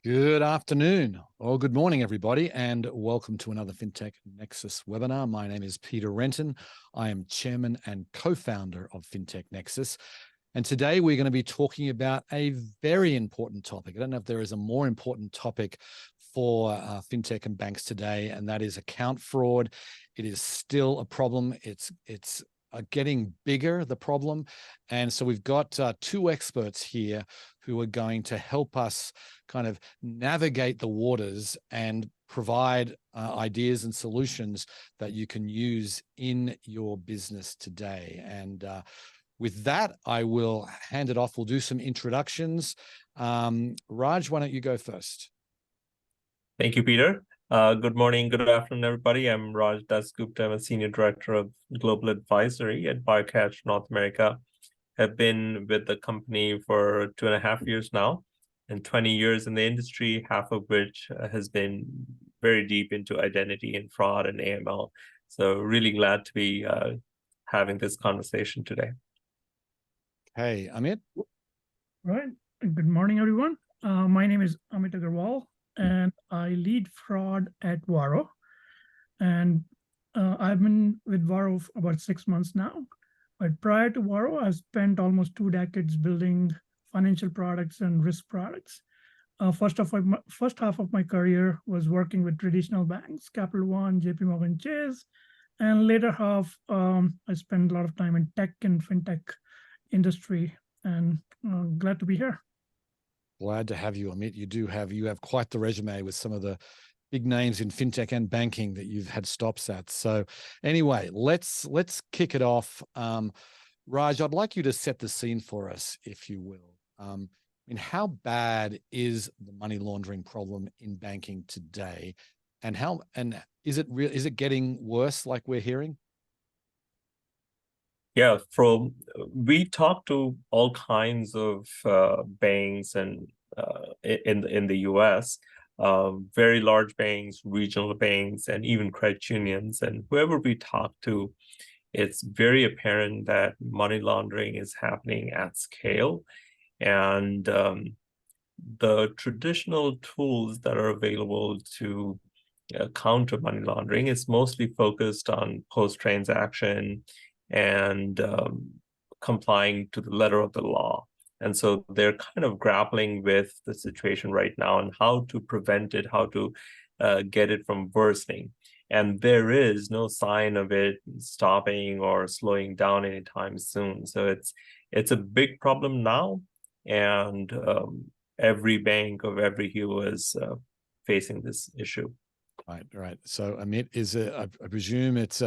Good afternoon or good morning, everybody, and welcome to another Fintech Nexus webinar. My name is Peter Renton. I am chairman and co-founder of Fintech Nexus. And today we're going to be talking about a very important topic. I don't know if there is a more important topic for fintech and banks today, and that is account fraud. It is still a problem. It's getting bigger, the problem. And so we've got two experts here who are going to help us kind of navigate the waters and provide ideas and solutions that you can use in your business today. And with that, I will hand it off. We'll do some introductions. Raj, why don't you go first? Thank you, Peter. Good morning, good afternoon, everybody. I'm Raj Dasgupta. I'm a Senior Director of Global Advisory at BioCatch North America. Have been with the company for 2.5 years now, and 20 years in the industry, half of which has been very deep into identity and fraud and AML. So really glad to be having this conversation today. Hey, Amit. All right. Good morning, everyone. My name is Amit Agarwal, and I lead fraud at Varo. And I've been with Varo for about 6 months now. But prior to Varo, I spent almost 2 decades building financial products and risk products. First half of my career was working with traditional banks, Capital One, JP Morgan Chase, and later half, I spent a lot of time in tech and fintech industry, and glad to be here. Glad to have you, Amit. You have quite the resume with some of the big names in fintech and banking that you've had stops at. So anyway, let's kick it off. Raj, I'd like you to set the scene for us, if you will. How bad is the money laundering problem in banking today, and is it getting worse, like we're hearing? Yeah, we talk to all kinds of banks and in the US, very large banks, regional banks, and even credit unions. And whoever we talk to, it's very apparent that money laundering is happening at scale. And the traditional tools that are available to counter money laundering is mostly focused on post-transaction and complying to the letter of the law. And so they're kind of grappling with the situation right now and how to prevent it, how to get it from worsening. And there is no sign of it stopping or slowing down anytime soon. So it's a big problem now, and every bank of every hue is facing this issue. Right. So Amit, I presume it's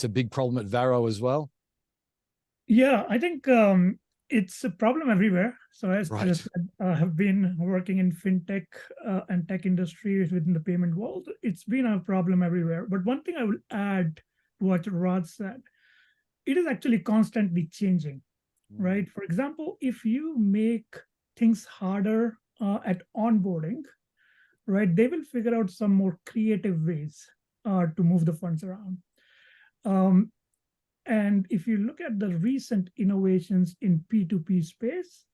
a big problem at Varo as well? Yeah, I think it's a problem everywhere. So as I said, I have been working in fintech and tech industries within the payment world. It's been a problem everywhere. But one thing I will add to what Raj said, it is actually constantly changing, right? For example, if you make things harder at onboarding, right, they will figure out some more creative ways to move the funds around. And if you look at the recent innovations in P2P space,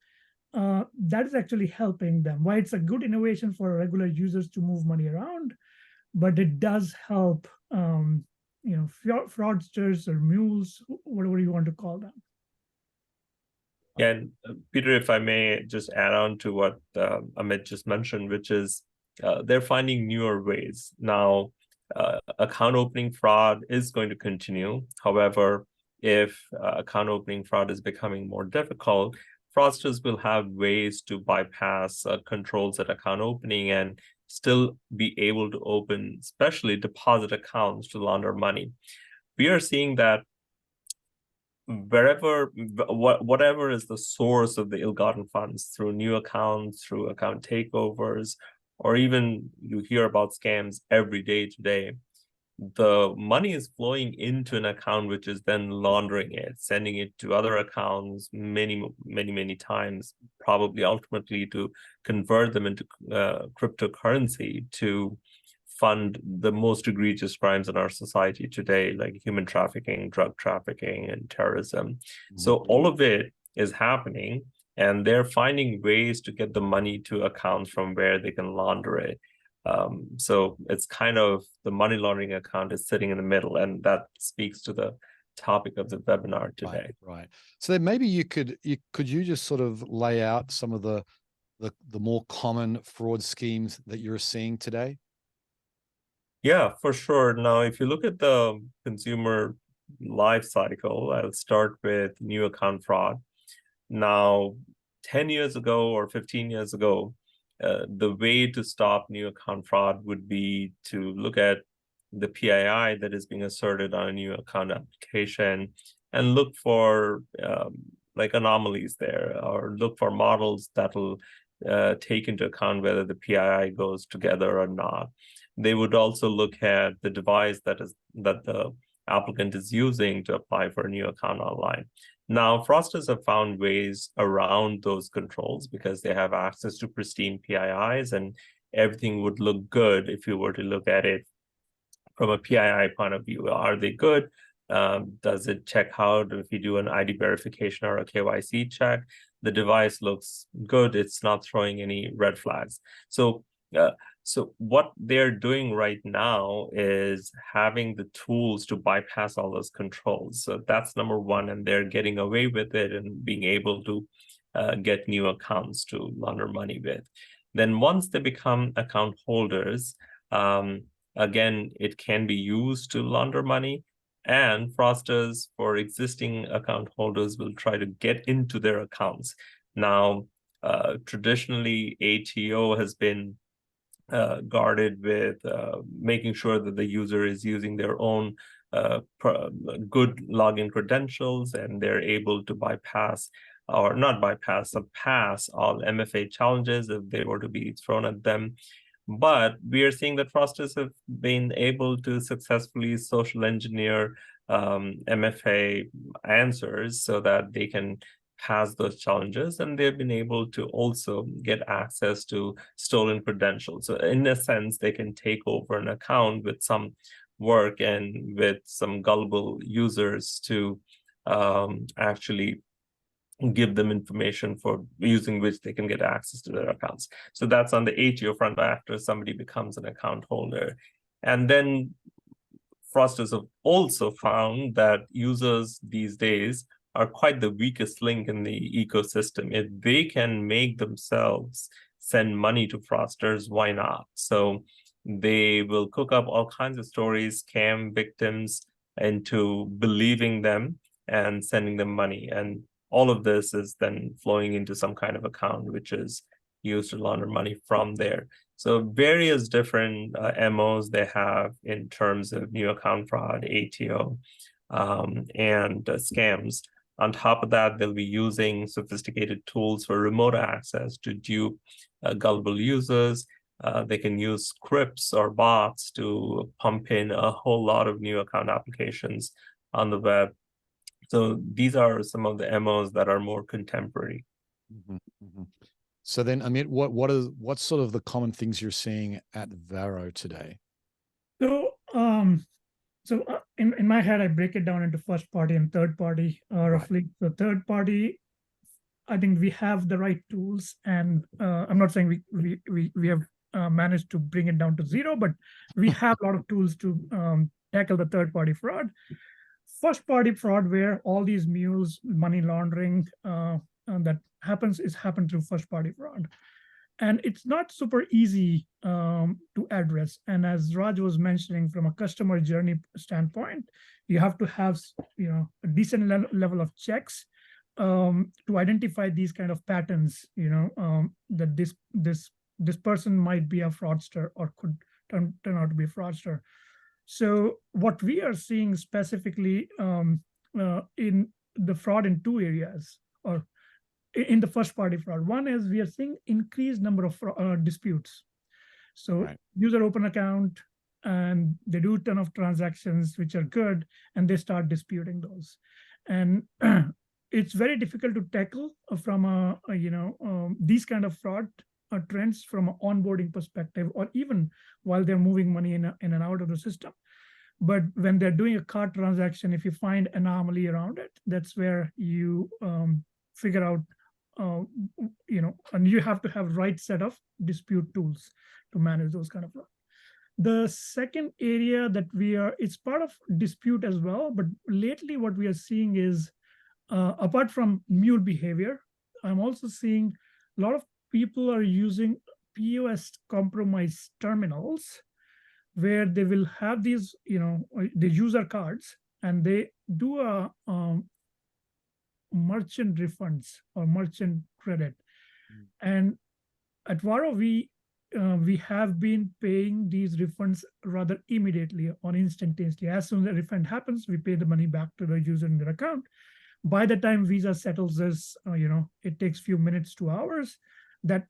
that is actually helping them. Why it's a good innovation for regular users to move money around, but it does help, fraudsters or mules, whatever you want to call them. And Peter, if I may just add on to what Amit just mentioned, which is they're finding newer ways. Now, account opening fraud is going to continue. However, if account opening fraud is becoming more difficult, fraudsters will have ways to bypass controls at account opening and still be able to open, especially deposit accounts, to launder money. We are seeing that whatever is the source of the ill-gotten funds, through new accounts, through account takeovers, or even you hear about scams every day today, the money is flowing into an account, which is then laundering it, sending it to other accounts many times, probably ultimately to convert them into cryptocurrency to fund the most egregious crimes in our society today, like human trafficking, drug trafficking, and terrorism. So all of it is happening, and they're finding ways to get the money to accounts from where they can launder it. So it's kind of the money laundering account is sitting in the middle, and that speaks to the topic of the webinar today. Right. So then maybe you just sort of lay out some of the more common fraud schemes that you're seeing today? Yeah, for sure. Now, if you look at the consumer life cycle, I'll start with new account fraud. Now, 10 years ago or 15 years ago, the way to stop new account fraud would be to look at the PII that is being asserted on a new account application and look for like anomalies there, or look for models that'll take into account whether the PII goes together or not. They would also look at the device that the applicant is using to apply for a new account online. Now, fraudsters have found ways around those controls because they have access to pristine PIIs, and everything would look good if you were to look at it from a PII point of view. Are they good? Does it check out if you do an ID verification or a KYC check? The device looks good. It's not throwing any red flags. So what they're doing right now is having the tools to bypass all those controls. So that's number one, and they're getting away with it and being able to get new accounts to launder money with. Then once they become account holders, again, it can be used to launder money, and fraudsters for existing account holders will try to get into their accounts. Now, traditionally, ATO has been guarded with making sure that the user is using their own good login credentials, and they're able to bypass, or not bypass, pass all MFA challenges if they were to be thrown at them. But we are seeing that fraudsters have been able to successfully social engineer MFA answers so that they can pass those challenges, and they've been able to also get access to stolen credentials. So in a sense, they can take over an account with some work and with some gullible users to actually give them information for using which they can get access to their accounts. So that's on the ATO front after somebody becomes an account holder. And then fraudsters have also found that users these days are quite the weakest link in the ecosystem. If they can make themselves send money to fraudsters, why not? So they will cook up all kinds of stories, scam victims into believing them and sending them money. And all of this is then flowing into some kind of account, which is used to launder money from there. So various different MOs they have in terms of new account fraud, ATO, and scams. On top of that, they'll be using sophisticated tools for remote access to dupe gullible users. They can use scripts or bots to pump in a whole lot of new account applications on the web. So these are some of the MOs that are more contemporary. Mm-hmm, mm-hmm. So then, Amit, what's sort of the common things you're seeing at Varo today? So, in my head, I break it down into first party and third party roughly. So third party, I think we have the right tools, and I'm not saying we have managed to bring it down to zero, but we have a lot of tools to tackle the third party fraud. First party fraud, where all these mules, money laundering that happens through first party fraud. And it's not super easy to address. And as Raj was mentioning, from a customer journey standpoint, you have to have a decent level of checks to identify these kind of patterns. That this person might be a fraudster or could turn out to be a fraudster. So what we are seeing specifically in the fraud in two areas, or in the first party fraud. One is we are seeing increased number of disputes. So user open account and they do a ton of transactions, which are good, and they start disputing those. And it's very difficult to tackle from these kind of fraud trends from an onboarding perspective, or even while they're moving money in and out of the system. But when they're doing a card transaction, if you find anomaly around it, that's where you figure out and you have to have right set of dispute tools to manage those kind of fraud. The second area that it's part of dispute as well, but lately what we are seeing is, apart from mule behavior, I'm also seeing a lot of people are using POS compromised terminals where they will have these, the user cards, and they do a merchant refunds or merchant credit. And at Varo, we have been paying these refunds rather immediately or instantaneously. As soon as the refund happens, we pay the money back to the user in their account. By the time Visa settles this, it takes few minutes to hours. That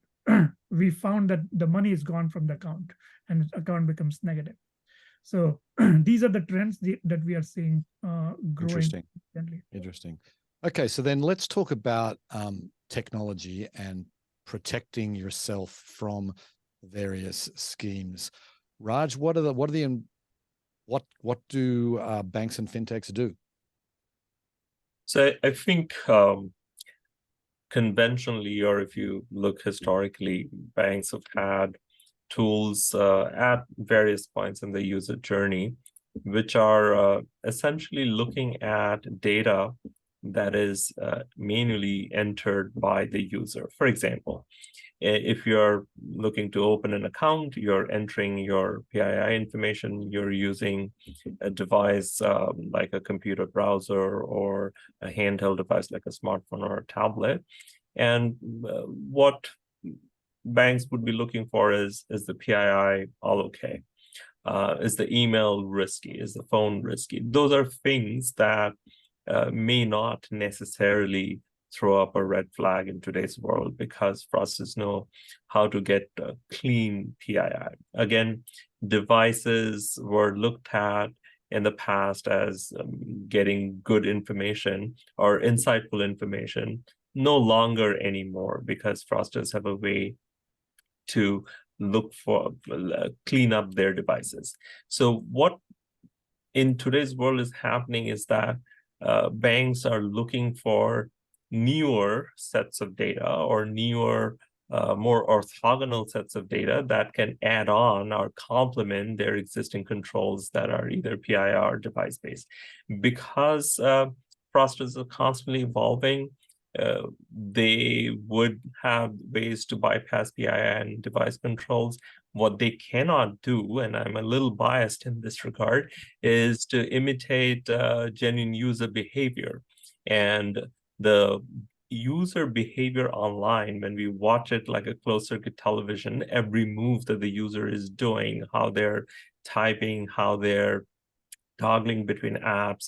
we found that the money is gone from the account and the account becomes negative. So these are the trends that we are seeing growing. Interesting. Okay, so then let's talk about technology and protecting yourself from various schemes. Raj, what do banks and fintechs do? So I think conventionally, or if you look historically, banks have had tools at various points in the user journey, which are essentially looking at data that is manually entered by the user. For example, if you're looking to open an account, you're entering your PII information, you're using a device like a computer browser or a handheld device like a smartphone or a tablet. And what banks would be looking for is the PII all okay? Is the email risky? Is the phone risky? Those are things that may not necessarily throw up a red flag in today's world, because fraudsters know how to get clean PII. Again, devices were looked at in the past as getting good information or insightful information, no longer anymore, because fraudsters have a way to look for clean up their devices. So what in today's world is happening is that banks are looking for newer sets of data or newer, more orthogonal sets of data that can add on or complement their existing controls that are either PII or device-based. Because fraudsters are constantly evolving, they would have ways to bypass PII and device controls. What they cannot do, and I'm a little biased in this regard, is to imitate genuine user behavior. And the user behavior online, when we watch it like a closed circuit television, every move that the user is doing, how they're typing, how they're toggling between apps,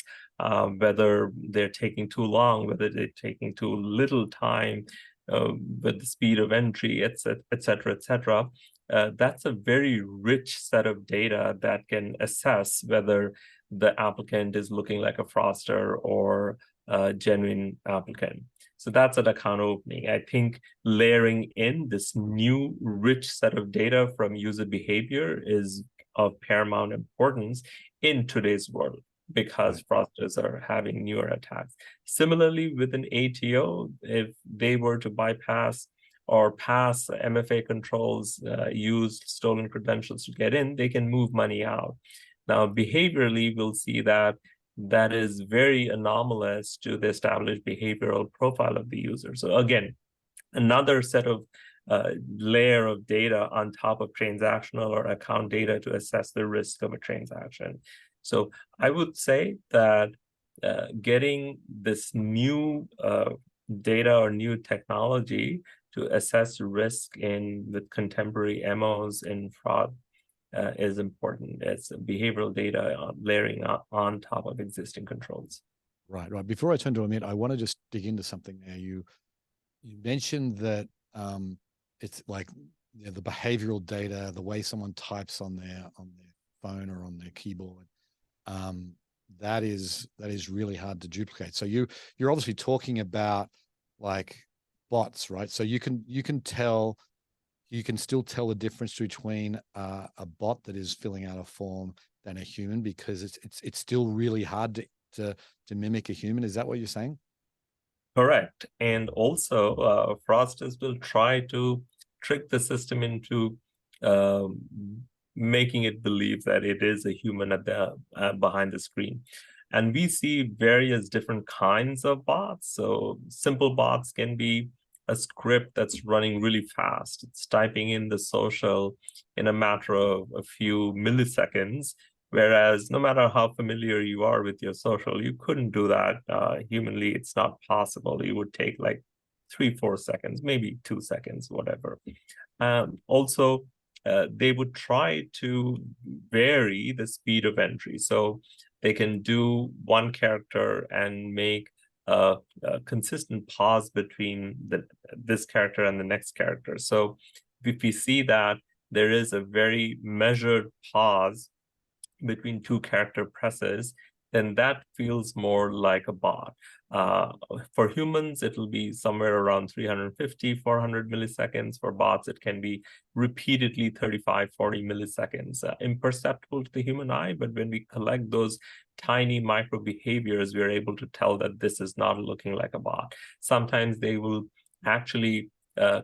whether they're taking too long, whether they're taking too little time, with the speed of entry, et cetera, et cetera. That's a very rich set of data that can assess whether the applicant is looking like a fraudster or a genuine applicant. So that's an account opening. I think layering in this new rich set of data from user behavior is of paramount importance in today's world, because fraudsters are having newer attacks. Similarly, with an ATO, if they were to bypass or pass MFA controls, use stolen credentials to get in, they can move money out. Now, behaviorally, we'll see that that is very anomalous to the established behavioral profile of the user. So again, another set of layer of data on top of transactional or account data to assess the risk of a transaction. So I would say that getting this new data or new technology to assess risk with contemporary MOs in fraud is important. It's behavioral data layering on top of existing controls. Right. Before I turn to Amit, I want to just dig into something there. You mentioned that it's like the behavioral data, the way someone types on their phone or on their keyboard. That is really hard to duplicate. So you're obviously talking about like bots, right? So you can still tell the difference between a bot that is filling out a form than a human, because it's still really hard to mimic a human. Is that what you're saying? Correct. And also, fraudsters will try to trick the system into um, making it believe that it is a human at the behind the screen. And we see various different kinds of bots. So simple bots can be a script that's running really fast. It's typing in the social in a matter of a few milliseconds. Whereas no matter how familiar you are with your social, you couldn't do that humanly. It's not possible. It would take like 3-4 seconds, maybe 2 seconds, whatever. Also, they would try to vary the speed of entry. So they can do one character and make a consistent pause between this character and the next character. So if we see that there is a very measured pause between two character presses, then that feels more like a bot. For humans, it'll be somewhere around 350, 400 milliseconds. For bots, it can be repeatedly 35, 40 milliseconds, imperceptible to the human eye. But when we collect those tiny micro behaviors, we're able to tell that this is not looking like a bot. Sometimes they will actually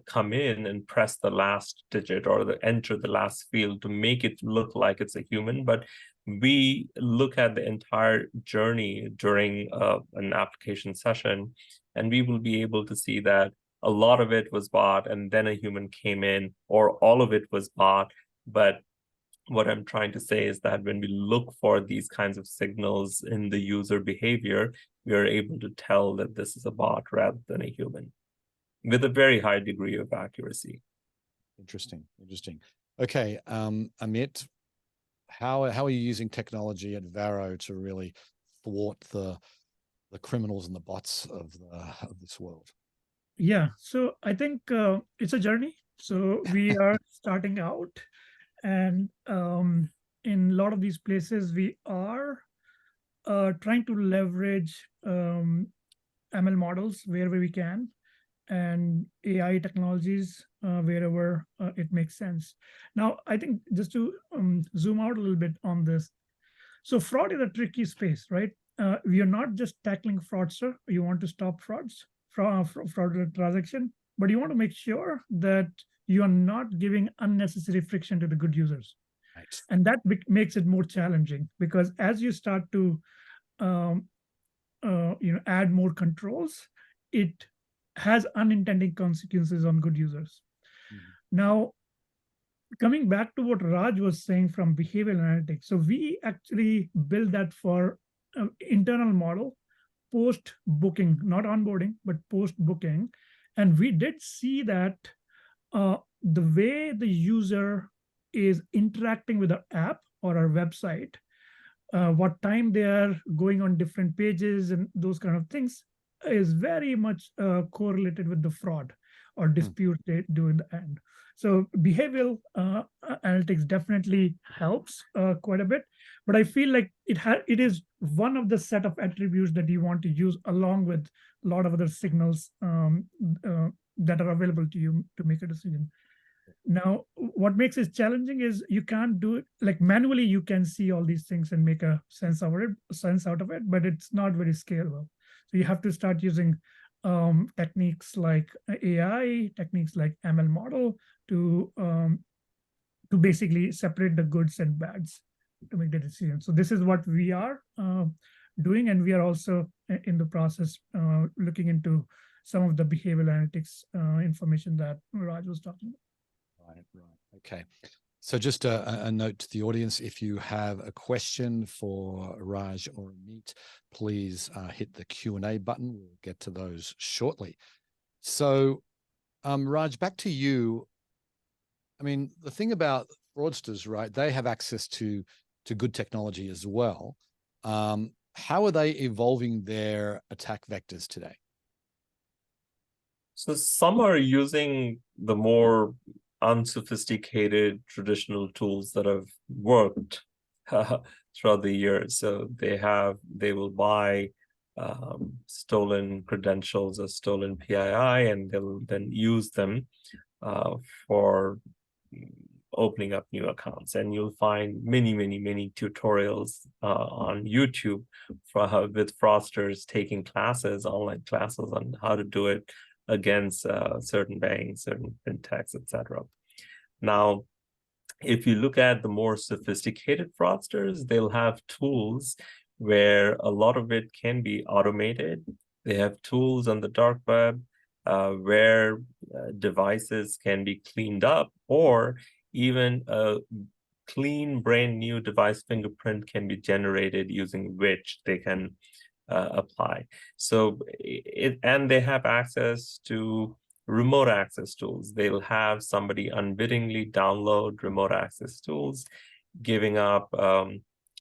come in and press the last digit or enter the last field to make it look like it's a human. But we look at the entire journey during an application session, and we will be able to see that a lot of it was bot and then a human came in, or all of it was bot. But what I'm trying to say is that when we look for these kinds of signals in the user behavior, we are able to tell that this is a bot rather than a human, with a very high degree of accuracy. Interesting. Okay, Amit, how are you using technology at Varo to really thwart the criminals and the bots of this world? Yeah, so I think it's a journey. So we are starting out, and in a lot of these places, we are trying to leverage ML models wherever we can, and AI technologies wherever it makes sense. Now, I think just to zoom out a little bit on this. So fraud is a tricky space, right? We are not just tackling fraudster. You want to stop fraudulent transaction, but you want to make sure that you are not giving unnecessary friction to the good users. Right. And that makes it more challenging, because as you start to add more controls, it has unintended consequences on good users. Mm-hmm. Now, coming back to what Raj was saying from behavioral analytics, so we actually build that for internal model post booking, not onboarding, but post booking. And we did see that the way the user is interacting with our app or our website, what time they are going on different pages and those kind of things, is very much correlated with the fraud or dispute they do in the end. So behavioral analytics definitely helps quite a bit, but I feel like it is one of the set of attributes that you want to use along with a lot of other signals that are available to you to make a decision. Now, what makes it challenging is you can't do it like manually. You can see all these things and make a sense out of it, but it's not very scalable. So you have to start using techniques like AI, techniques like ML model to basically separate the goods and bads to make the decision. So this is what we are doing, and we are also in the process looking into some of the behavioral analytics information that Raj was talking about. Right. Okay. So just a note to the audience, if you have a question for Raj or Amit, please hit the Q&A button. We'll get to those shortly. So Raj, back to you. I mean, the thing about fraudsters, right, they have access to good technology as well. How are they evolving their attack vectors today? So some are using the more unsophisticated traditional tools that have worked throughout the years. So they will buy stolen credentials or stolen PII, and they'll then use them for opening up new accounts. And you'll find many tutorials on YouTube with fraudsters taking classes, online classes on how to do it against certain banks, certain fintechs, etc. Now, if you look at the more sophisticated fraudsters, they'll have tools where a lot of it can be automated. They have tools on the dark web where devices can be cleaned up, or even a clean, brand new device fingerprint can be generated using which they can apply. So, and they have access to remote access tools. They'll have somebody unwittingly download remote access tools, giving up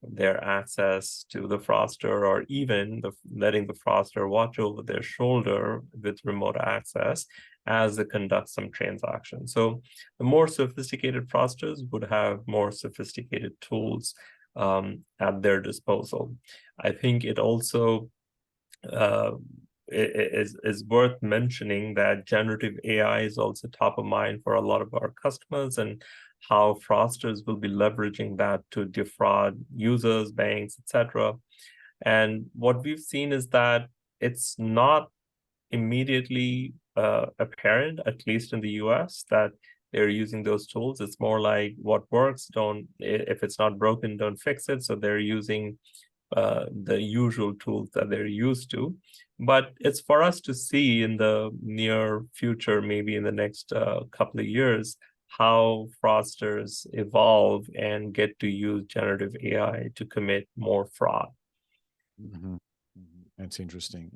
their access to the fraudster, or even letting the fraudster watch over their shoulder with remote access as they conduct some transactions. So the more sophisticated fraudsters would have more sophisticated tools at their disposal. I think it also is worth mentioning that generative AI is also top of mind for a lot of our customers, and how fraudsters will be leveraging that to defraud users, banks, etc. And what we've seen is that it's not immediately apparent, at least in the US, that they're using those tools. It's more like what works, if it's not broken, don't fix it. So they're using the usual tools that they're used to. But it's for us to see in the near future, maybe in the next couple of years, how fraudsters evolve and get to use generative AI to commit more fraud. Mm-hmm. That's interesting.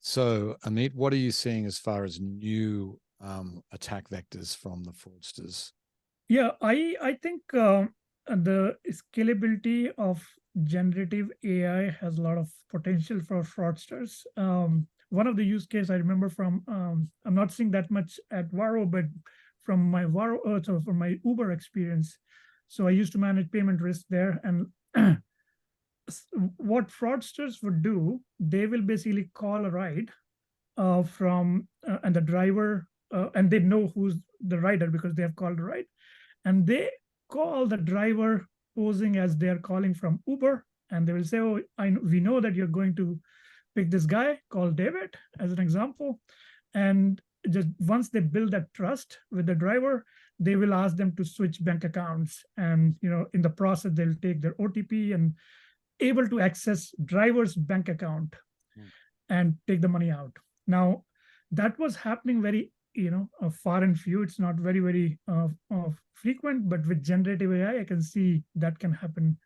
So, Amit, what are you seeing as far as new attack vectors from the fraudsters? Yeah, I think the scalability of generative AI has a lot of potential for fraudsters. One of the use case I remember from, I'm not seeing that much at Varo, but from my from my Uber experience. So I used to manage payment risk there, and what fraudsters would do, they will basically call a ride from and the driver, and they know who's the rider because they have called a ride, and they call the driver posing as they're calling from Uber, and they will say, "Oh, we know that you're going to pick this guy, call David," as an example. And just once they build that trust with the driver, they will ask them to switch bank accounts, and in the process they'll take their OTP and able to access driver's bank account and take the money out. Now, that was happening very far and few. It's not very frequent, but with generative AI, I can see that can happen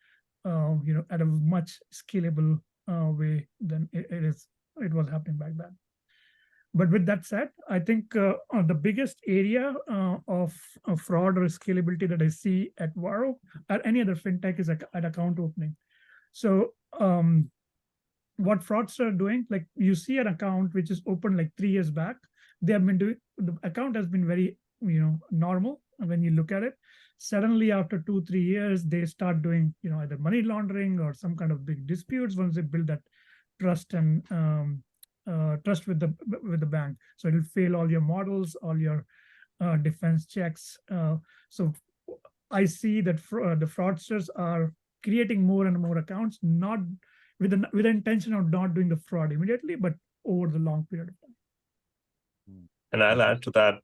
at a much scalable way than it was happening back then. But with that said, I think the biggest area of fraud or scalability that I see at Varo or any other fintech is at account opening. So what fraudsters are doing, like you see an account which is opened like 3 years back, they have been doing, the account has been very normal when you look at it. Suddenly after 2-3 years, they start doing either money laundering or some kind of big disputes once they build that trust and trust with the bank. So it'll fail all your models, all your defense checks. So I see that the fraudsters are creating more and more accounts, not with the intention of not doing the fraud immediately, but over the long period of time. And I'll add to that,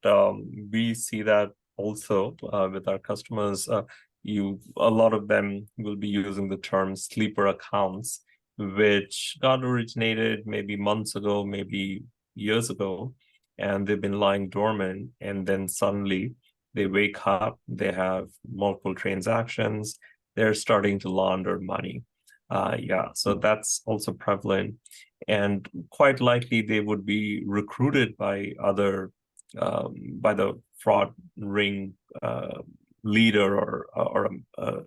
we see that also with our customers. A lot of them will be using the term sleeper accounts, which got originated maybe months ago, maybe years ago, and they've been lying dormant, and then suddenly they wake up, they have multiple transactions, they're starting to launder money. So that's also prevalent, and quite likely they would be recruited by by the fraud ring leader or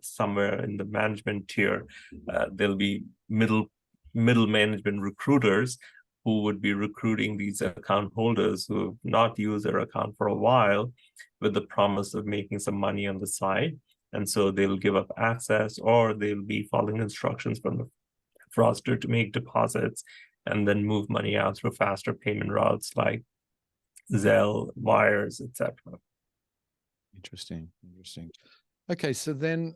somewhere in the management tier. There'll be middle management recruiters who would be recruiting these account holders who have not used their account for a while, with the promise of making some money on the side. And so they'll give up access, or they'll be following instructions from the fraudster to make deposits and then move money out through faster payment routes like Zelle, wires, etc. Interesting. Okay, so then,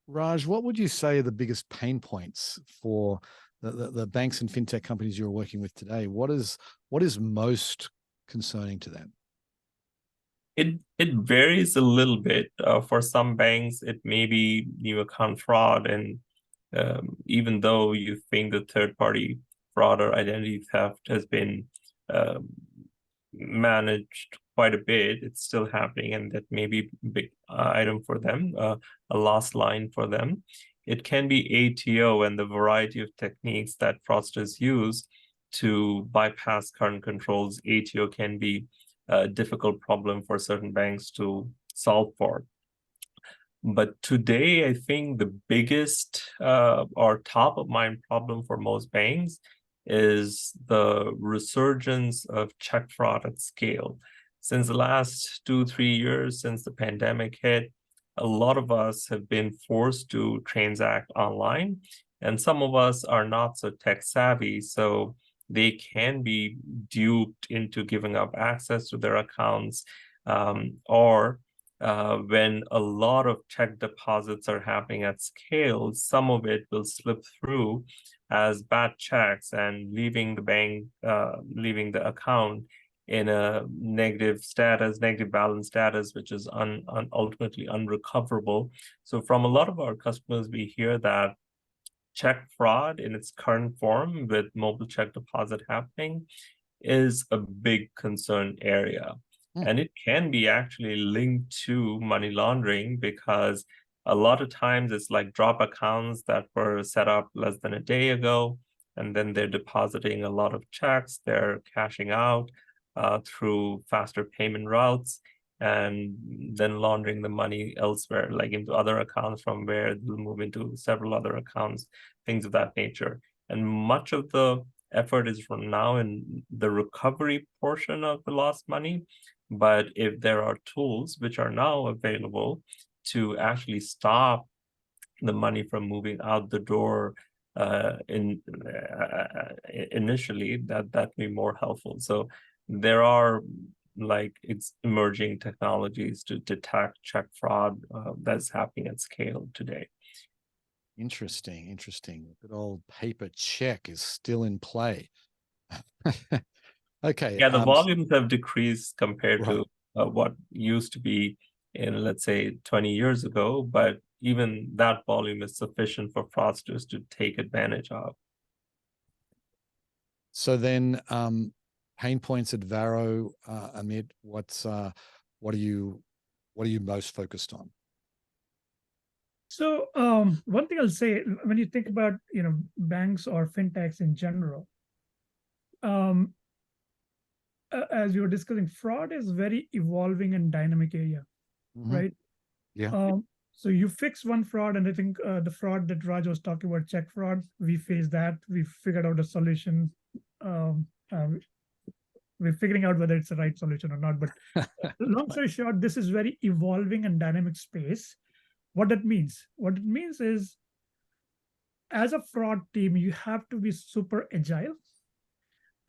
Raj, what would you say are the biggest pain points for the banks and fintech companies you're working with today? What is most concerning to them? It varies a little bit. For some banks, it may be new account fraud, and even though you think the third-party fraud or identity theft has been managed quite a bit, it's still happening, and that may be a big item for them, a lost line for them. It can be ATO and the variety of techniques that fraudsters use to bypass current controls. ATO can be a difficult problem for certain banks to solve for. But today, I think the biggest or top of mind problem for most banks is the resurgence of check fraud at scale. Since the last 2-3 years, since the pandemic hit, a lot of us have been forced to transact online, and some of us are not so tech savvy, so they can be duped into giving up access to their accounts, or when a lot of check deposits are happening at scale, some of it will slip through as bad checks and leaving the bank, leaving the account in a negative balance status, which is ultimately unrecoverable. So from a lot of our customers, we hear that check fraud in its current form with mobile check deposit happening is a big concern area. And it can be actually linked to money laundering, because a lot of times it's like drop accounts that were set up less than a day ago, and then they're depositing a lot of checks, they're cashing out through faster payment routes, and then laundering the money elsewhere, like into other accounts from where they'll move into several other accounts, things of that nature. And much of the effort is from now in the recovery portion of the lost money. But if there are tools which are now available to actually stop the money from moving out the door initially, that may be more helpful. So there are it's emerging technologies to detect check fraud that's happening at scale today. Interesting. Good old paper check is still in play. Okay. Yeah, the volumes have decreased compared to what used to be in, let's say, 20 years ago, but even that volume is sufficient for fraudsters to take advantage of. So then, pain points at Varo, Amit, what are you most focused on? So one thing I'll say, when you think about banks or fintechs in general, as you were discussing, fraud is very evolving and dynamic area, right? Yeah. So you fix one fraud, and I think the fraud that Raj was talking about, check fraud, we faced that. We figured out a solution. We're figuring out whether it's the right solution or not. But long story short, this is very evolving and dynamic space. What that means? What it means is, as a fraud team, you have to be super agile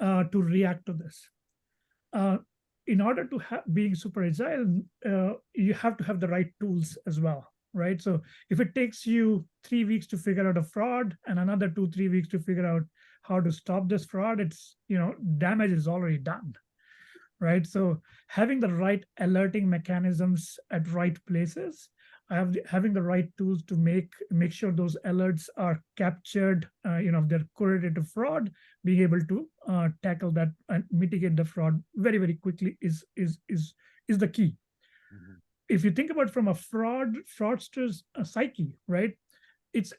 to react to this. In order to being super agile, you have to have the right tools as well, right? So if it takes you 3 weeks to figure out a fraud and another 2-3 weeks to figure out how to stop this fraud, it's damage is already done, right? So having the right alerting mechanisms at right places, having the right tools to make sure those alerts are captured, if they're correlated to fraud, being able to tackle that and mitigate the fraud very, very quickly is the key. Mm-hmm. If you think about from a fraudster's psyche, right? It's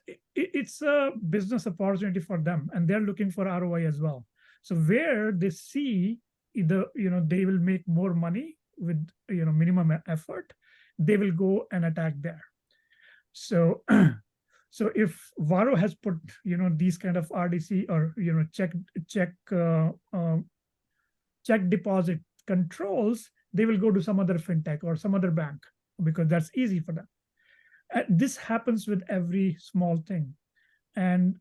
a business opportunity for them, and they're looking for ROI as well. So where they see either they will make more money with minimum effort, they will go and attack there. So so if Varo has put these kind of RDC or check deposit controls, they will go to some other fintech or some other bank because that's easy for them. This happens with every small thing, and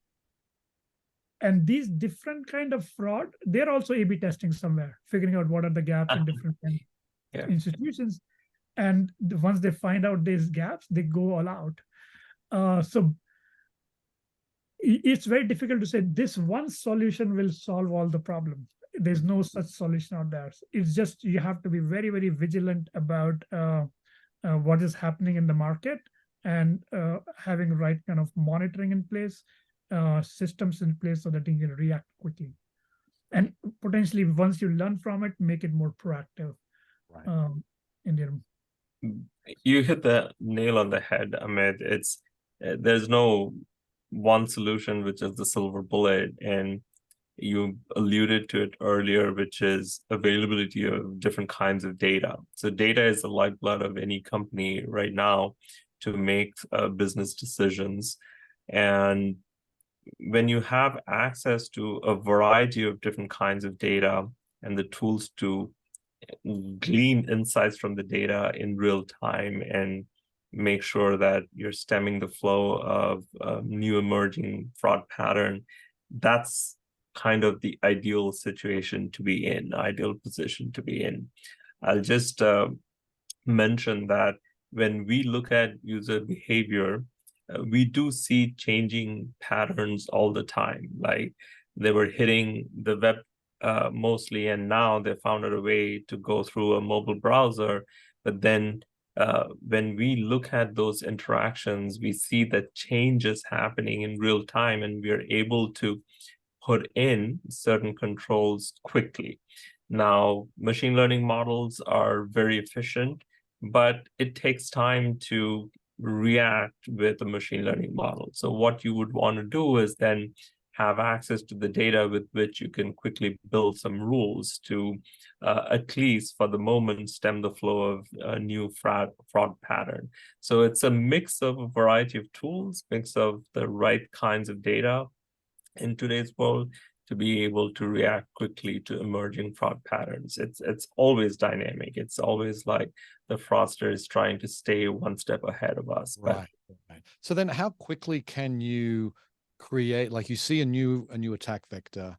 these different kind of fraud, they're also A/B testing somewhere, figuring out what are the gaps in different institutions. and once they find out these gaps, they go all out. So it's very difficult to say this one solution will solve all the problems. There's no such solution out there. It's just you have to be very, very vigilant about what is happening in the market, and having right kind of monitoring in place, systems in place so that you can react quickly. And potentially, once you learn from it, make it more proactive. Right. In your You hit the nail on the head, Amit. There's no one solution which is the silver bullet, and you alluded to it earlier, which is availability of different kinds of data. So data is the lifeblood of any company right now to make business decisions. And when you have access to a variety of different kinds of data and the tools to glean insights from the data in real time and make sure that you're stemming the flow of new emerging fraud pattern, that's kind of the ideal situation to be in, ideal position to be in. I'll just mention that when we look at user behavior, we do see changing patterns all the time. Like they were hitting the web mostly, and now they found a way to go through a mobile browser. But then when we look at those interactions, we see that change is happening in real time, and we are able to put in certain controls quickly. Now, machine learning models are very efficient, but it takes time to react with a machine learning model. So what you would want to do is then have access to the data with which you can quickly build some rules to at least for the moment stem the flow of a new fraud pattern. So it's a mix of a variety of tools, mix of the right kinds of data in today's world to be able to react quickly to emerging fraud patterns. It's always dynamic. It's always like the fraudster is trying to stay one step ahead of us. Right. Right. So then how quickly can you create, like you see a new attack vector,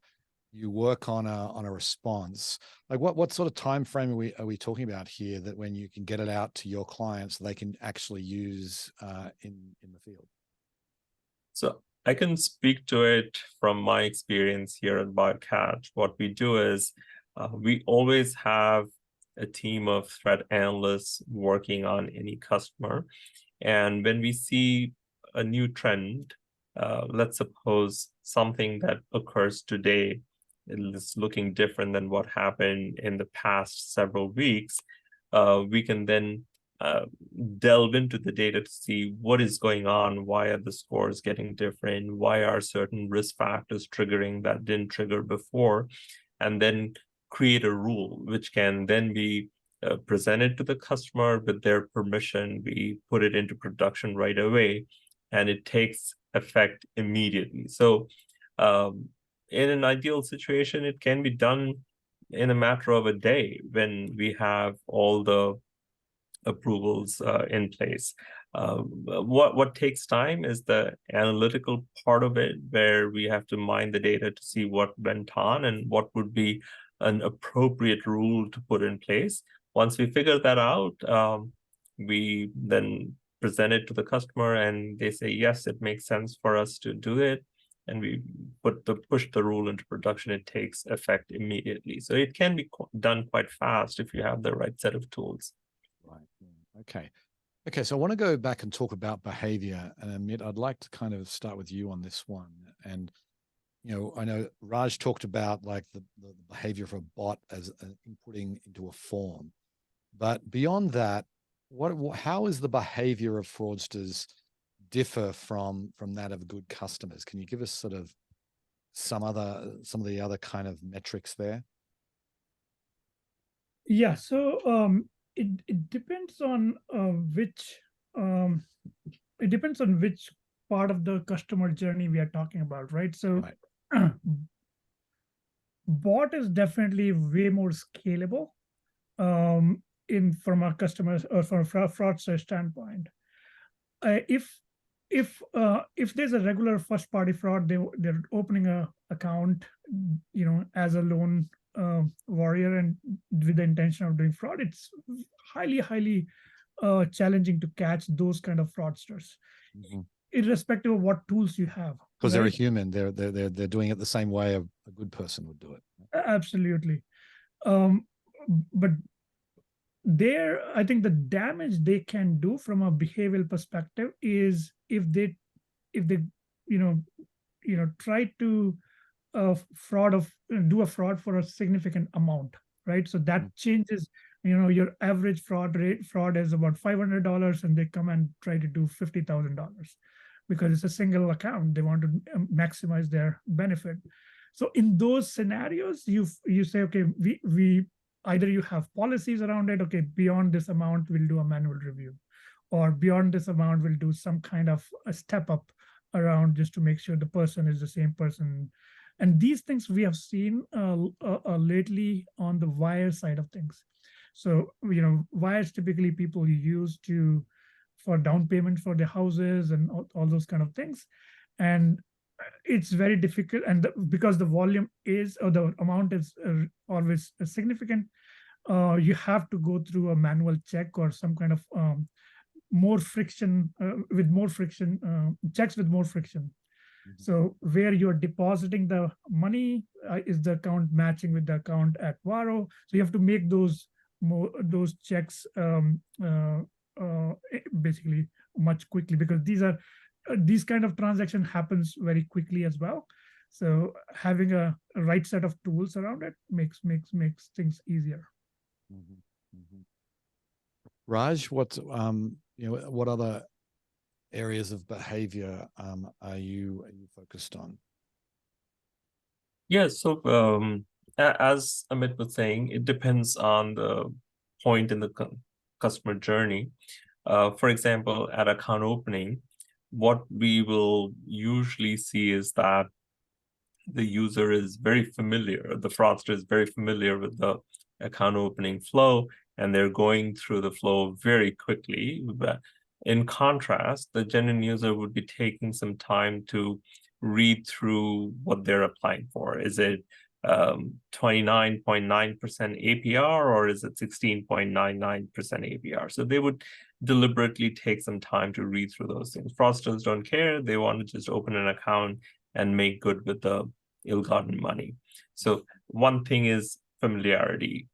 you work on a response, like what sort of time frame are we talking about here, that when you can get it out to your clients they can actually use in the field? So I can speak to it from my experience here at BioCatch. What we do is we always have a team of threat analysts working on any customer. And when we see a new trend, let's suppose something that occurs today is looking different than what happened in the past several weeks, we can then delve into the data to see what is going on, why are the scores getting different, why are certain risk factors triggering that didn't trigger before, and then create a rule which can then be presented to the customer with their permission. We put it into production right away, and it takes effect immediately. So in an ideal situation, it can be done in a matter of a day when we have all the approvals in place. What takes time is the analytical part of it, where we have to mine the data to see what went on and what would be an appropriate rule to put in place. Once we figure that out, we then present it to the customer and they say, yes, it makes sense for us to do it. And we push the rule into production. It takes effect immediately. So it can be done quite fast if you have the right set of tools. Right. Okay. Okay. So I want to go back and talk about behavior. And Amit, I'd like to kind of start with you on this one. And, you know, I know Raj talked about like the behavior of a bot as inputting into a form. But beyond that, how is the behavior of fraudsters differ from that of good customers? Can you give us sort of some of the other kind of metrics there? Yeah, so it depends on which part of the customer journey we are talking about, right? So right. Bot is definitely way more scalable from our customers or from a fraudster standpoint. If there's a regular first party fraud, they're opening a account, you know, as a lone warrior and with the intention of doing fraud, it's highly challenging to catch those kind of fraudsters, irrespective of what tools you have. Because they're a right? human. They're doing it the same way a good person would do it. Absolutely. But I think the damage they can do from a behavioral perspective is if they try to do a fraud for a significant amount, right? So that changes, your average fraud is about $500, and they come and try to do $50,000 because it's a single account. They want to maximize their benefit. So in those scenarios, you say, okay, we either you have policies around it. Okay, beyond this amount, we'll do a manual review, or beyond this amount, we'll do some kind of a step up around just to make sure the person is the same person. And these things we have seen lately on the wire side of things. So, wires typically people use for down payment for their houses and all those kind of things. And it's very difficult. And because the volume is, or the amount is always significant, you have to go through a manual check or some kind of more friction, checks with more friction. So where you're depositing the money, is the account matching with the account at Varo? So you have to make those checks basically much quickly, because these kind of transaction happens very quickly as well. So having a right set of tools around it makes things easier. Raj, what other areas of behavior are you focused on? Yeah, so as Amit was saying, it depends on the point in the customer journey. For example, at account opening, what we will usually see is that the user is very familiar, the fraudster is very familiar with the account opening flow, and they're going through the flow very quickly. But in contrast, the genuine user would be taking some time to read through what they're applying for. Is it 29.9% APR, or is it 16.99% APR? So they would deliberately take some time to read through those things. Fraudsters don't care. They want to just open an account and make good with the ill-gotten money. So one thing is familiarity.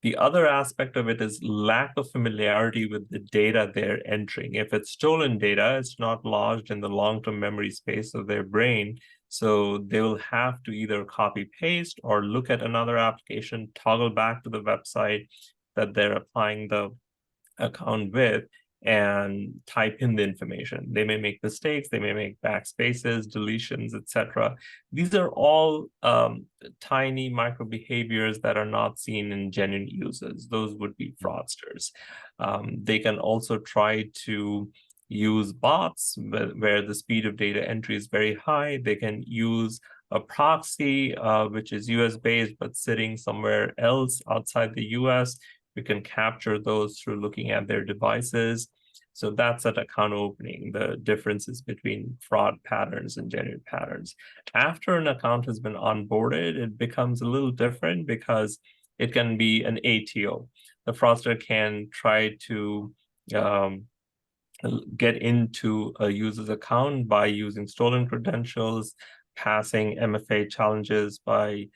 The other aspect of it is lack of familiarity with the data they're entering. If it's stolen data, it's not lodged in the long-term memory space of their brain. So they will have to either copy paste or look at another application, toggle back to the website that they're applying the account with, and type in the information. They may make mistakes, they may make backspaces, deletions, etc. These are all tiny micro behaviors that are not seen in genuine users. Those would be fraudsters. They can also try to use bots where the speed of data entry is very high. They can use a proxy, which is US based, but sitting somewhere else outside the US. We can capture those through looking at their devices. So that's at account opening, the differences between fraud patterns and genuine patterns. After an account has been onboarded, it becomes a little different because it can be an ATO. The fraudster can try to get into a user's account by using stolen credentials, passing MFA challenges by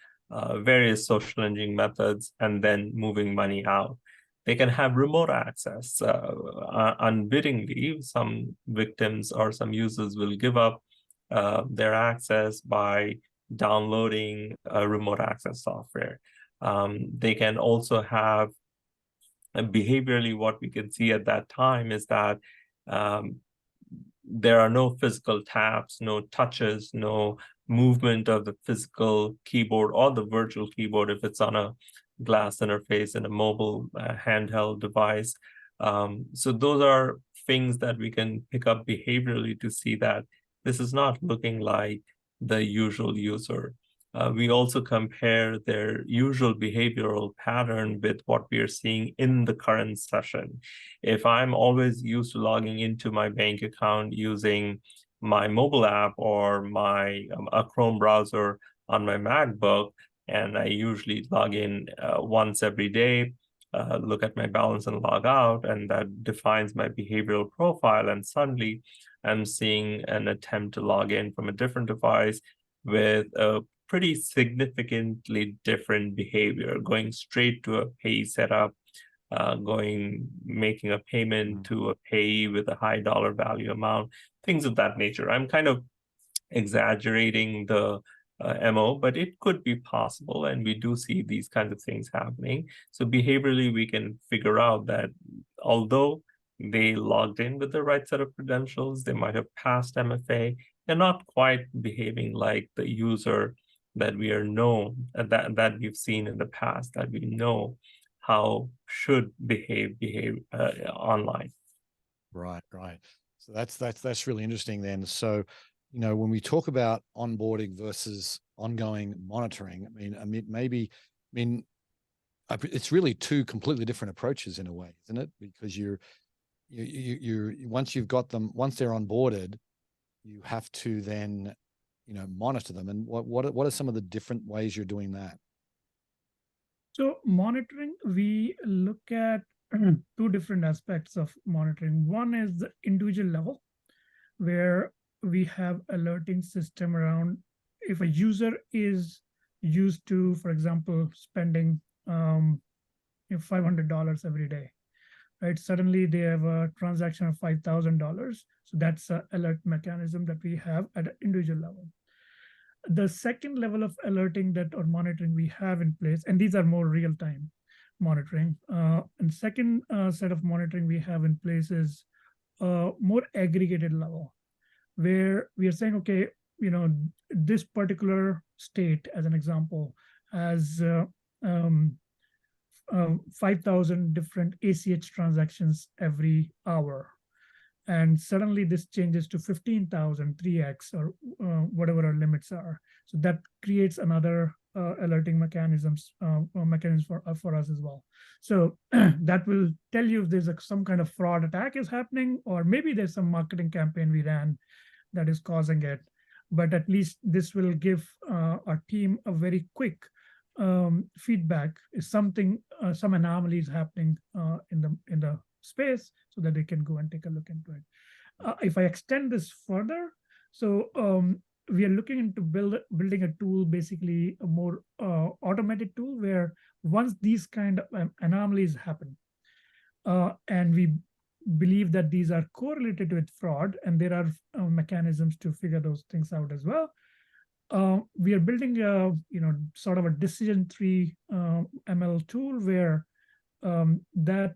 various social engineering methods, and then moving money out. They can have remote access. Unwittingly, some victims or some users will give up their access by downloading remote access software. They can also have, behaviorally, what we can see at that time is that there are no physical taps, no touches, no movement of the physical keyboard or the virtual keyboard if it's on a glass interface in a mobile handheld device. So those are things that we can pick up behaviorally to see that this is not looking like the usual user. We also compare their usual behavioral pattern with what we are seeing in the current session. If I'm always used to logging into my bank account using my mobile app or a Chrome browser on my MacBook, and I usually log in once every day, look at my balance and log out, and that defines my behavioral profile. And suddenly I'm seeing an attempt to log in from a different device with a pretty significantly different behavior, going straight to a pay setup, making a payment to a payee with a high dollar value amount, things of that nature. I'm kind of exaggerating the MO, but it could be possible, and we do see these kinds of things happening. So behaviorally, we can figure out that although they logged in with the right set of credentials, they might have passed MFA, they're not quite behaving like the user that we are known, that we've seen in the past, that we know how should behave online. Right. So that's really interesting then. So, when we talk about onboarding versus ongoing monitoring, it's really two completely different approaches in a way, isn't it? Because you're once you've got them, once they're onboarded, you have to then, monitor them. And what are some of the different ways you're doing that? So monitoring, we look at two different aspects of monitoring. One is the individual level, where we have alerting system around if a user is used to, for example, spending $500 every day, right? Suddenly they have a transaction of $5,000. So that's an alert mechanism that we have at an individual level. The second level of alerting or monitoring we have in place, and these are more real-time monitoring. And second set of monitoring we have in place is more aggregated level, where we are saying, okay, this particular state, as an example, has 5,000 different ACH transactions every hour. And suddenly this changes to 15,000, 3x, or whatever our limits are. So that creates another alerting mechanism for us as well. So that will tell you if there's some kind of fraud attack is happening, or maybe there's some marketing campaign we ran that is causing it. But at least this will give our team a very quick feedback if some anomaly is happening in the space, so that they can go and take a look into it. If I extend this further, so we are looking into building a tool, basically a more automated tool, where once these kind of anomalies happen, and we believe that these are correlated with fraud, and there are mechanisms to figure those things out as well. We are building a sort of a decision tree ML tool where that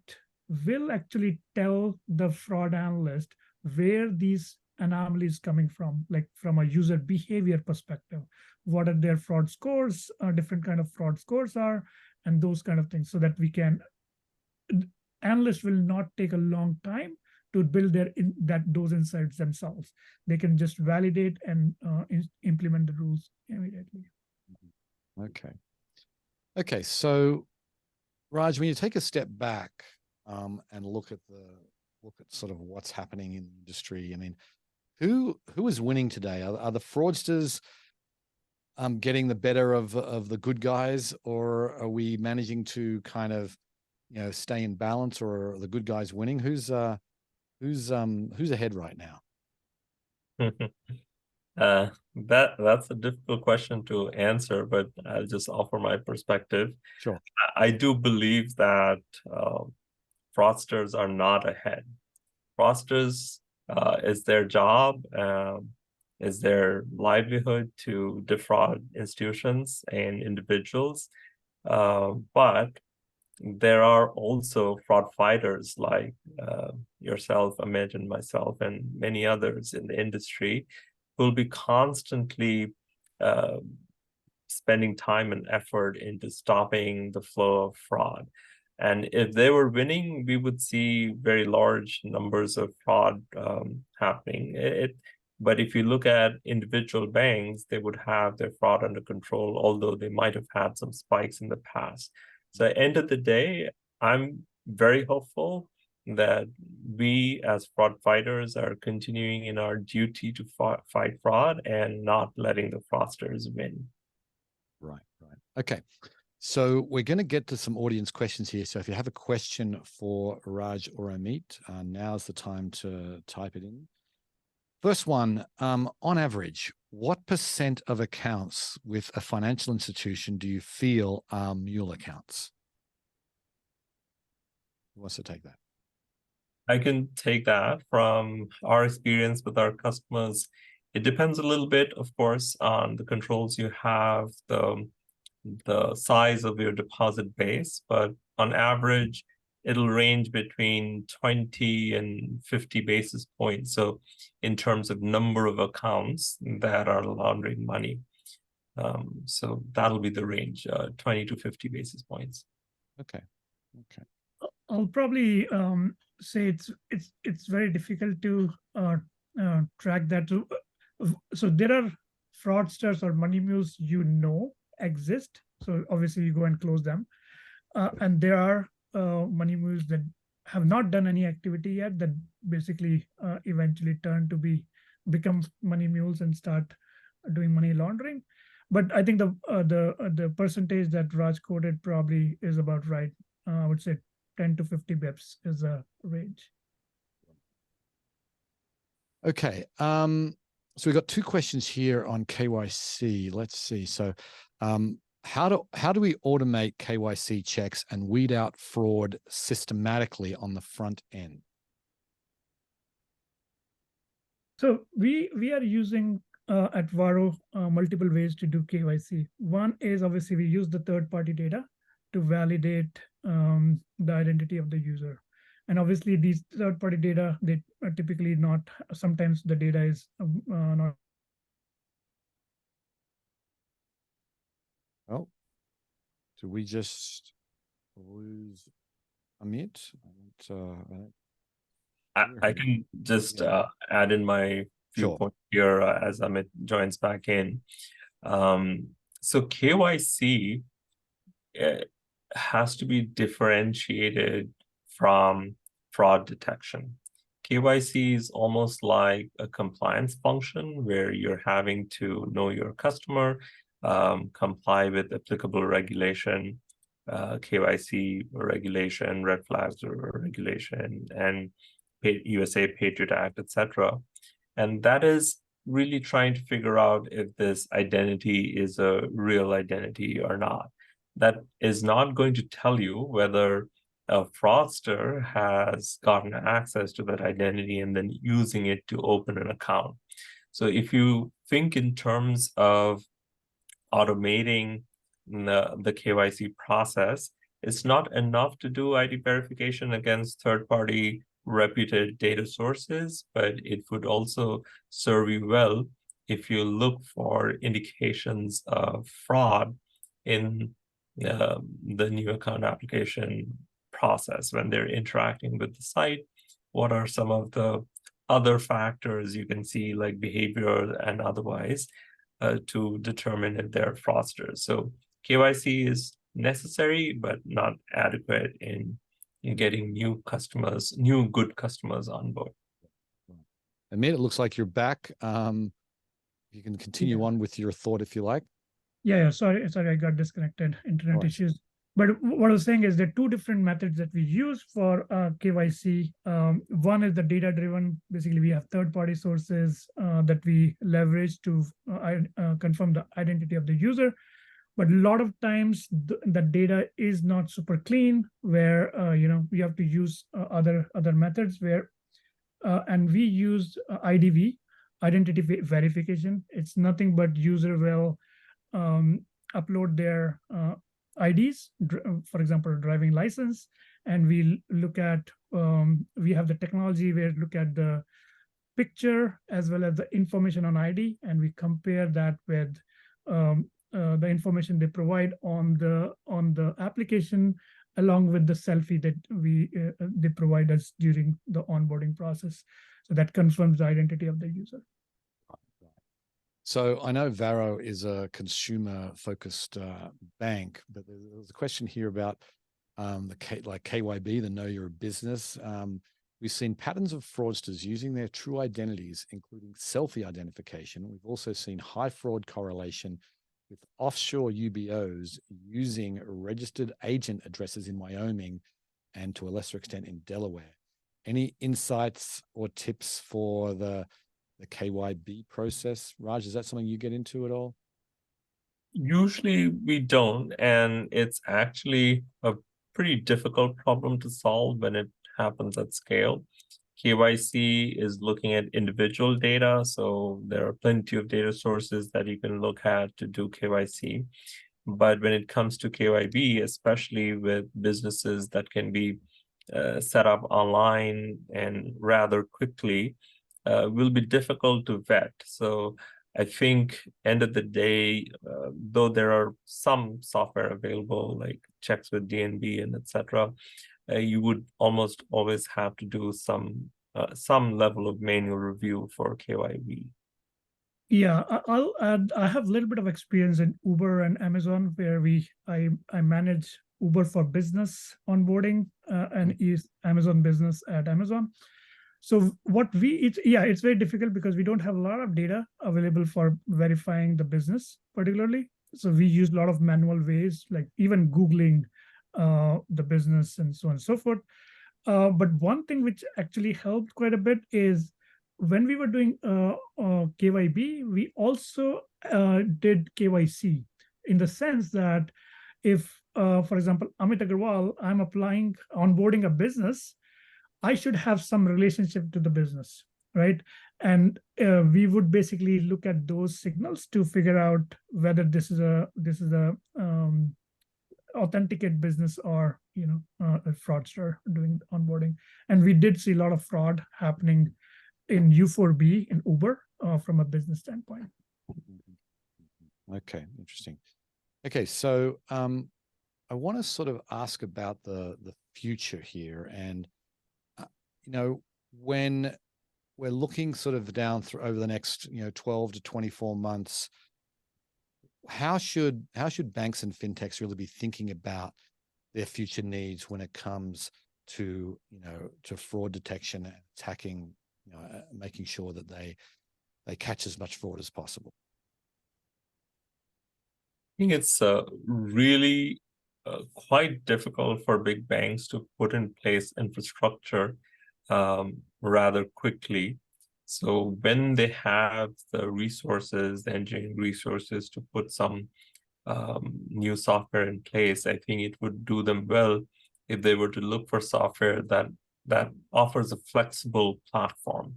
will actually tell the fraud analyst where these anomalies coming from, like from a user behavior perspective. What are their fraud scores, different kind of fraud scores are, and those kind of things, so that analysts will not take a long time to build those insights themselves. They can just validate and implement the rules immediately. Okay. So, Raj, when you take a step back and look at sort of what's happening in the industry, who is winning today? Are the fraudsters getting the better of the good guys, or are we managing to kind of stay in balance, or are the good guys winning? Who's ahead right now? That's a difficult question to answer, but I'll just offer my perspective. Sure. I do believe that fraudsters are not ahead. Fraudsters is their job, is their livelihood to defraud institutions and individuals, but there are also fraud fighters like yourself, Amit, and myself, and many others in the industry who will be constantly spending time and effort into stopping the flow of fraud. And if they were winning, we would see very large numbers of fraud happening. But if you look at individual banks, they would have their fraud under control, although they might have had some spikes in the past. So at the end of the day, I'm very hopeful that we as fraud fighters are continuing in our duty to fight fraud and not letting the fraudsters win. Right. Okay. So we're going to get to some audience questions here. So if you have a question for Raj or Amit, now's the time to type it in. First one, on average, what % of accounts with a financial institution do you feel are Mule accounts? Who wants to take that? I can take that. From our experience with our customers, it depends a little bit, of course, on the controls you have, the size of your deposit base, but on average, it'll range between 20 and 50 basis points. So in terms of number of accounts that are laundering money. So that'll be the range, 20 to 50 basis points. Okay. Okay. I'll probably say it's very difficult to track that. So there are fraudsters or money mules exist. So obviously you go and close them. And there are money mules that have not done any activity yet that basically eventually turn to become money mules and start doing money laundering. But I think the percentage that Raj quoted probably is about right. I would say 10 to 50 bips is a range. Okay. So we've got two questions here on KYC. Let's see. So how do we automate KYC checks and weed out fraud systematically on the front end? So we are using at Varo multiple ways to do KYC. One is obviously we use the third-party data to validate the identity of the user. And obviously these third-party data, they are typically not, sometimes the data is not. Oh, do we just lose Amit? I can just add in my viewpoint here as Amit joins back in. So KYC has to be differentiated from fraud detection. KYC is almost like a compliance function where you're having to know your customer, comply with applicable regulation, KYC regulation, red flags or regulation, and USA Patriot Act, etc. And that is really trying to figure out if this identity is a real identity or not. That is not going to tell you whether a fraudster has gotten access to that identity and then using it to open an account. So if you think in terms of automating the KYC process, it's not enough to do ID verification against third-party reputed data sources, but it would also serve you well if you look for indications of fraud in the new account application process when they're interacting with the site. What are some of the other factors you can see, like behavior and otherwise, to determine if they're fraudsters? So KYC is necessary, but not adequate in getting new good customers on board. Amit, it looks like you're back. You can continue on with your thought if you like. Yeah, sorry, I got disconnected, internet issues. But what I was saying is there are two different methods that we use for KYC. One is the data-driven. Basically, we have third-party sources that we leverage to confirm the identity of the user. But a lot of times the data is not super clean, where we have to use other methods where, and we use IDV, identity verification. It's nothing but user will upload their IDs, for example, driving license, and we look at, we have the technology where we look at the picture as well as the information on ID, and we compare that with the information they provide on the application, along with the selfie that they provide us during the onboarding process. So that confirms the identity of the user. So I know Varo is a consumer-focused bank, but there's a question here about like KYB, the Know Your Business. We've seen patterns of fraudsters using their true identities, including selfie identification. We've also seen high fraud correlation with offshore UBOs using registered agent addresses in Wyoming and to a lesser extent in Delaware. Any insights or tips for the KYB process? Raj, is that something you get into at all? Usually we don't, and it's actually a pretty difficult problem to solve when it happens at scale. KYC is looking at individual data, so there are plenty of data sources that you can look at to do KYC. But when it comes to KYB, especially with businesses that can be set up online and rather quickly, will be difficult to vet. So I think end of the day, though there are some software available like checks with DNB and etc., you would almost always have to do some level of manual review for KYB. Yeah, I'll add, I have a little bit of experience in Uber and Amazon where I manage Uber for business onboarding and is Amazon business at Amazon. So it's very difficult because we don't have a lot of data available for verifying the business particularly. So we use a lot of manual ways, like even Googling the business and so on and so forth. But one thing which actually helped quite a bit is when we were doing KYB, we also did KYC in the sense that if, for example, Amit Agarwal, I'm onboarding a business, I should have some relationship to the business, right? And we would basically look at those signals to figure out whether this is a authenticate business or a fraudster doing onboarding. And we did see a lot of fraud happening in U4B in Uber from a business standpoint. Okay, interesting. Okay, so I want to sort of ask about the future here, and when we're looking sort of down through over the next 12 to 24 months, how should banks and fintechs really be thinking about their future needs when it comes to to fraud detection and attacking, making sure that they catch as much fraud as possible? I think it's really quite difficult for big banks to put in place infrastructure rather quickly. So when they have the resources, the engineering resources to put some new software in place, I think it would do them well if they were to look for software that offers a flexible platform.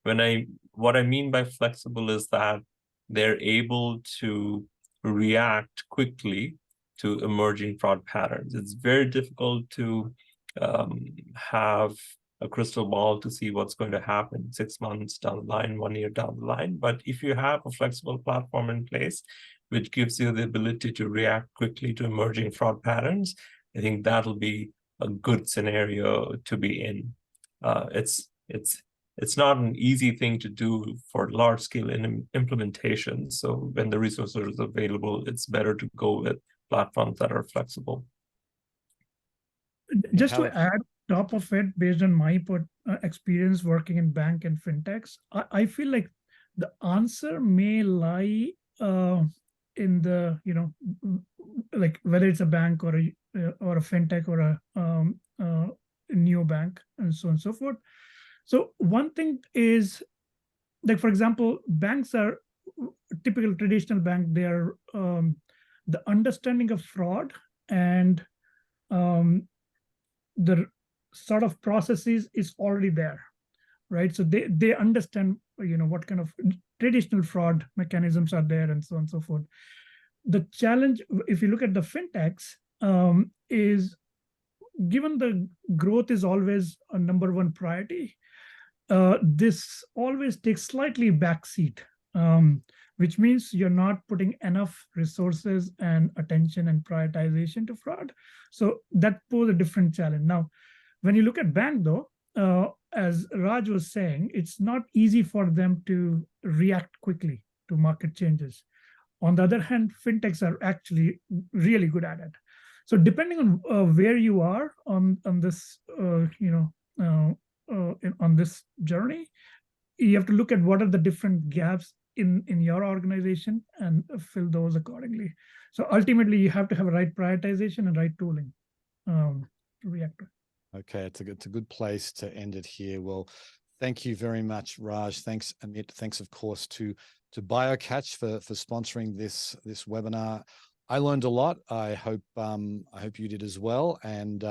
What I mean by flexible is that they're able to react quickly to emerging fraud patterns. It's very difficult to have a crystal ball to see what's going to happen 6 months down the line, 1 year down the line. But if you have a flexible platform in place, which gives you the ability to react quickly to emerging fraud patterns, I think that'll be a good scenario to be in. It's not an easy thing to do for large-scale implementation. So when the resources are available, it's better to go with platforms that are flexible. Just to add top of it, based on my experience working in bank and fintechs, I feel like the answer may lie in the like whether it's a bank or a fintech or a neobank and so on and so forth. So one thing is, like for example, banks are typical traditional bank. They are the understanding of fraud and the sort of processes is already there, right? So they understand what kind of traditional fraud mechanisms are there and so on and so forth. The challenge, if you look at the fintechs, is given the growth is always a number one priority, this always takes slightly backseat, which means you're not putting enough resources and attention and prioritization to fraud. So that poses a different challenge. Now, when you look at bank though, as Raj was saying, it's not easy for them to react quickly to market changes. On the other hand, fintechs are actually really good at it. So depending on where you are on this, on this journey, you have to look at what are the different gaps in your organization and fill those accordingly. So ultimately, you have to have a right prioritization and right tooling to react to it. Okay, it's a good place to end it here. Well, thank you very much, Raj. Thanks, Amit. Thanks, of course, to BioCatch for sponsoring this webinar. I learned a lot. I hope you did as well. And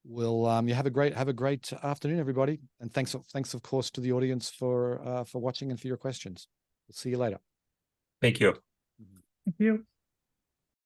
you have a great afternoon, everybody. And thanks of course to the audience for watching and for your questions. We'll see you later. Thank you. Thank you.